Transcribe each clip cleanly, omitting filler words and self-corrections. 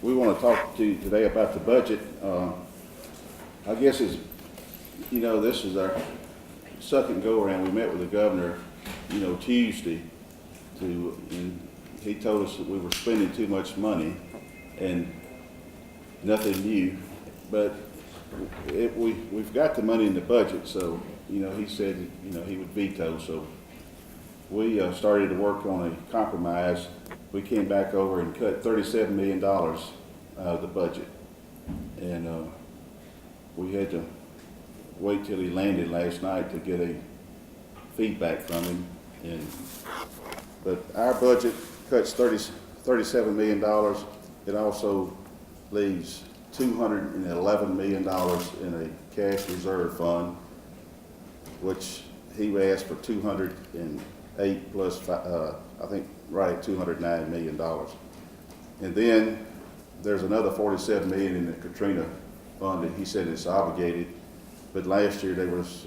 we want to talk to you today about the budget. I guess it's, this is our second go around. We met with the governor, Tuesday, and he told us that we were spending too much money and nothing new. But we've got the money in the budget, so he said he would veto. So we started to work on a compromise. We came back over and cut $37 million out of the budget, and we had to wait till he landed last night to get a feedback from him. But our budget cuts $37 million. It also leaves $211 million in a cash reserve fund, which he asked for 208 plus, I think, right at $209 million. And then there's another $47 million in the Katrina fund that he said it's obligated, but last year there was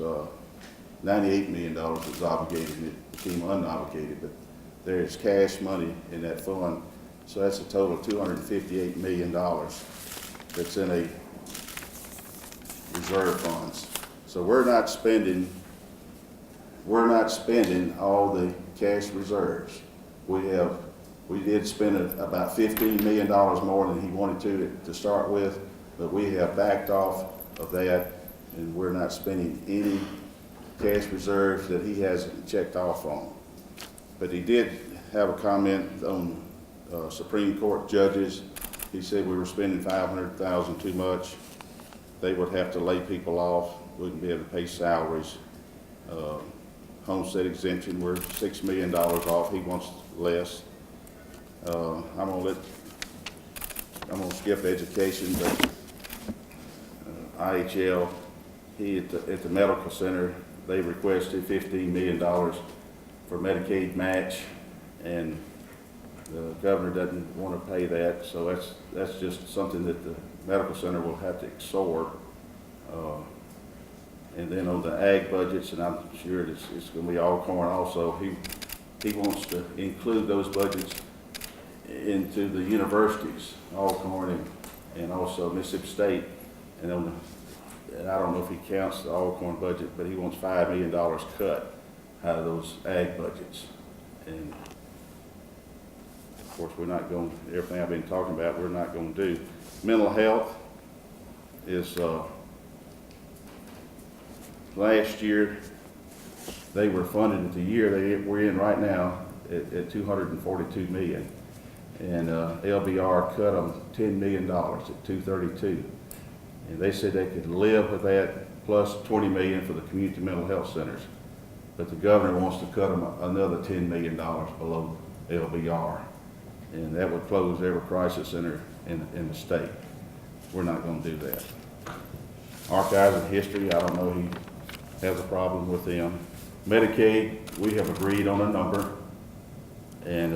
$98 million that was obligated and it became unobligated, but there's cash money in that fund. So that's a total of $258 million that's in a reserve funds. So we're not spending all the cash reserves. We did spend about $15 million more than he wanted to start with, but we have backed off of that, and we're not spending any cash reserves that he hasn't checked off on. But he did have a comment on Supreme Court judges. He said we were spending $500,000 too much. They would have to lay people off, wouldn't be able to pay salaries. Homestead exemption, we're $6 million off. He wants less. I'm gonna skip education, but IHL, at the medical center, they requested $15 million for Medicaid match, and the governor doesn't want to pay that, so that's just something that the medical center will have to absorb. And then on the ag budgets, and I'm sure it's going to be all corn also, he wants to include those budgets into the universities, all corn and also Mississippi State. And I don't know if he counts the all corn budget, but he wants $5 million cut out of those ag budgets. And of course, we're not going, everything I've been talking about, we're not going to do. Mental health is, last year, they were funded at the year we're in right now at $242 million. And LBR cut them $10 million at $232. And they said they could live with that plus $20 million for the community mental health centers. But the governor wants to cut them another $10 million below LBR. And that would close every crisis center in the state. We're not going to do that. Archives and history, I don't know, he has a problem with them. Medicaid, we have agreed on a number, and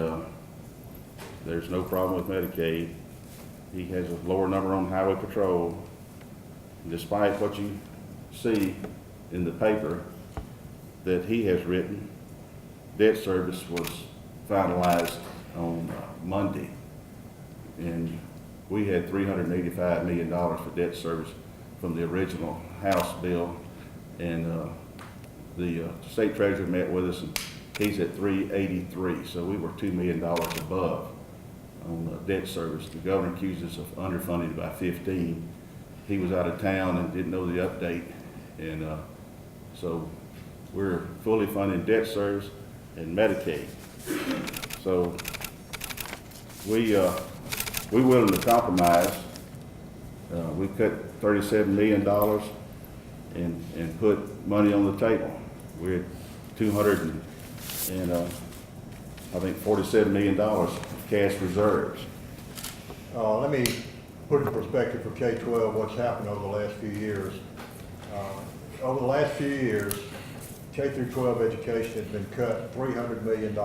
there's no problem with Medicaid. He has a lower number on highway patrol. Despite what you see in the paper that he has written, debt service was finalized on Monday, and we had $385 million for debt service from the original House bill, and the state treasurer met with us, and he's at 383, so we were $2 million above on debt service. The governor accused us of underfunding by 15. He was out of town and didn't know the update, and so we're fully funding debt service and Medicaid. So we're willing to compromise. We cut $37 million and put money on the table. We're at $47 million of cash reserves. Let me put in perspective for K-12 what's happened over the last few years. Over the last few years, K-12 education has been cut $300 million,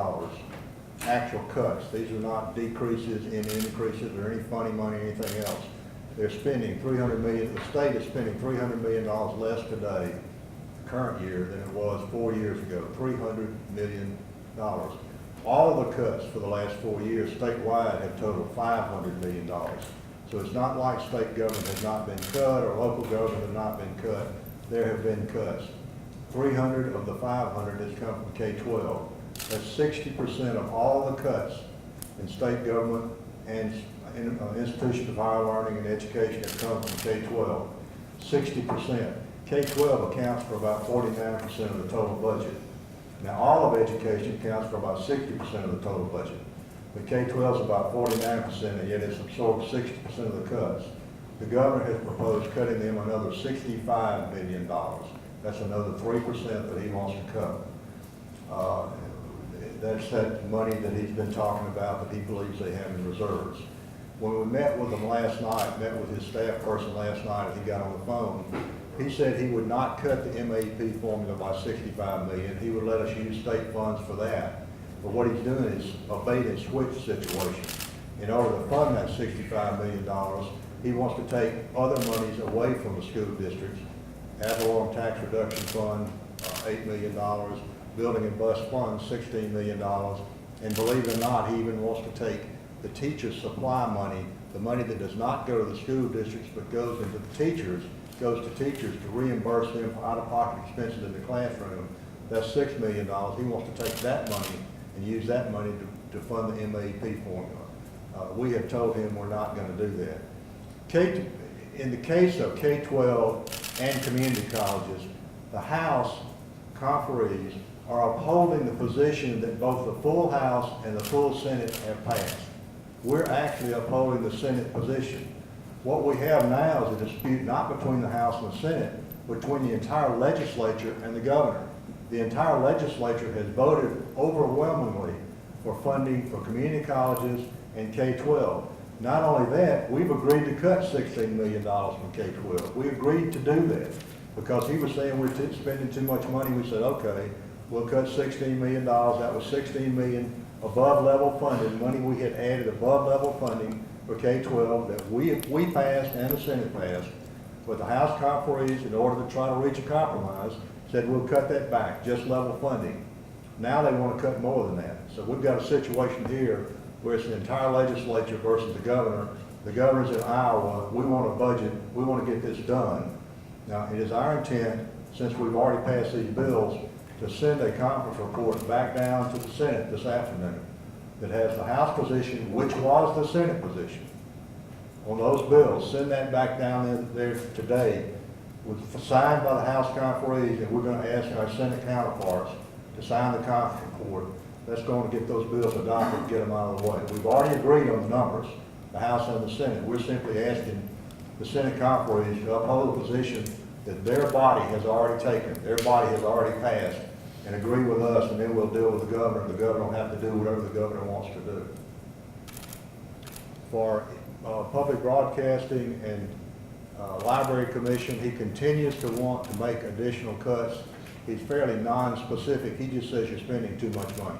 actual cuts. These are not decreases in increases or any funny money or anything else. They're spending $300 million, the state is spending $300 million less today, current year, than it was 4 years ago, $300 million. All the cuts for the last 4 years statewide have totaled $500 million. So it's not like state government has not been cut or local government has not been cut. There have been cuts. 300 of the 500 has come from K-12. That's 60% of all the cuts in state government and institutions of higher learning and education have come from K-12. 60%. K-12 accounts for about 49% of the total budget. Now, all of education accounts for about 60% of the total budget. But K-12 is about 49%, and yet it's absorbed 60% of the cuts. The governor has proposed cutting them another $65 million. That's another 3% that he wants to cut. That's that money that he's been talking about that he believes they have in reserves. When we met with him last night, met with his staff person last night, and he got on the phone, he said he would not cut the MAP formula by $65 million. He would let us use state funds for that. But what he's doing is a bait and switch situation. In order to fund that $65 million, he wants to take other monies away from the school districts. Ad valorem tax reduction fund, $8 million. Building and bus fund, $16 million. And believe it or not, he even wants to take the teacher supply money, the money that does not go to the school districts but goes into the teachers, goes to teachers to reimburse them for out-of-pocket expenses in the classroom. That's $6 million. He wants to take that money and use that money to fund the MAP formula. We have told him we're not going to do that. In the case of K-12 and community colleges, the House conferees are upholding the position that both the full House and the full Senate have passed. We're actually upholding the Senate position. What we have now is a dispute not between the House and the Senate, but between the entire legislature and the governor. The entire legislature has voted overwhelmingly for funding for community colleges and K-12. Not only that, we've agreed to cut $16 million from K-12. We agreed to do that because he was saying we're spending too much money. We said, okay, we'll cut $16 million. That was $16 million above level funding, money we had added above level funding for K-12 that we passed and the Senate passed. But the House conferees, in order to try to reach a compromise, said we'll cut that back, just level funding. Now they want to cut more than that. So we've got a situation here where it's the entire legislature versus the governor. The governor's in Iowa. We want a budget. We want to get this done. Now, it is our intent, since we've already passed these bills, to send a conference report back down to the Senate this afternoon that has the House position, which was the Senate position, on those bills. Send that back down there today, signed by the House conferees, and we're going to ask our Senate counterparts to sign the conference report. That's going to get those bills adopted and get them out of the way. We've already agreed on the numbers, the House and the Senate. We're simply asking the Senate conferees to uphold the position that their body has already taken, their body has already passed, and agree with us, and then we'll deal with the governor. The governor will have to do whatever the governor wants to do. For public broadcasting and library commission, he continues to want to make additional cuts. He's fairly non-specific. He just says you're spending too much money.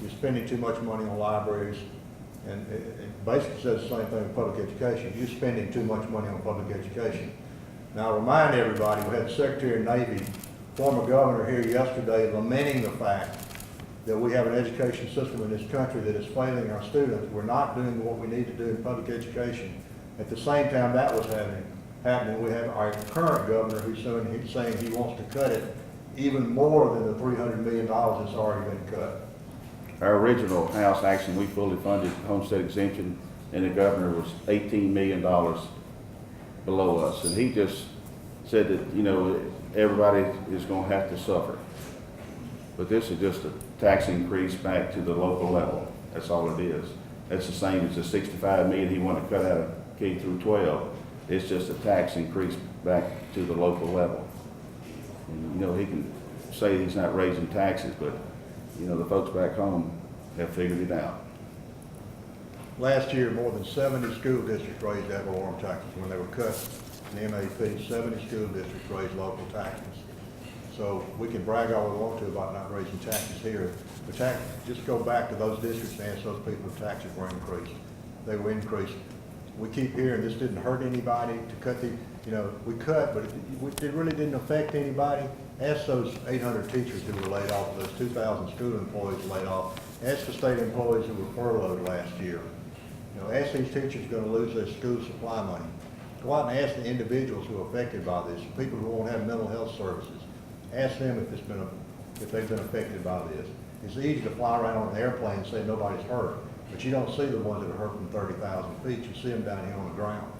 You're spending too much money on libraries, and it basically says the same thing with public education. You're spending too much money on public education. Now, I remind everybody, we had the Secretary of Navy, former governor here yesterday, lamenting the fact that we have an education system in this country that is failing our students. We're not doing what we need to do in public education. At the same time that was happening, we have our current governor who's saying he wants to cut it even more than the $300 million that's already been cut. Our original House action, we fully funded homestead exemption, and the governor was $18 million below us. And he just said that, you know, everybody is going to have to suffer. But this is just a tax increase back to the local level. That's all it is. That's the same as the $65 million he wanted to cut out of K through 12. It's just a tax increase back to the local level. And, you know, he can say he's not raising taxes, but, you know, the folks back home have figured it out. Last year, more than 70 school districts raised ad valorem taxes when they were cut in MAP. 70 school districts raised local taxes. So we can brag all we want to about not raising taxes here. But just go back to those districts and ask those people if taxes were increased. They were increased. We keep hearing this didn't hurt anybody to cut the, you know, we cut, but it really didn't affect anybody. Ask those 800 teachers who were laid off, those 2,000 school employees laid off. Ask the state employees who were furloughed last year. You know, ask these teachers gonna lose their school supply money. Go out and ask the individuals who are affected by this, people who won't have mental health services. Ask them if they've been affected by this. It's easy to fly around on an airplane and say nobody's hurt, but you don't see the ones that are hurt from 30,000 feet. You see them down here on the ground.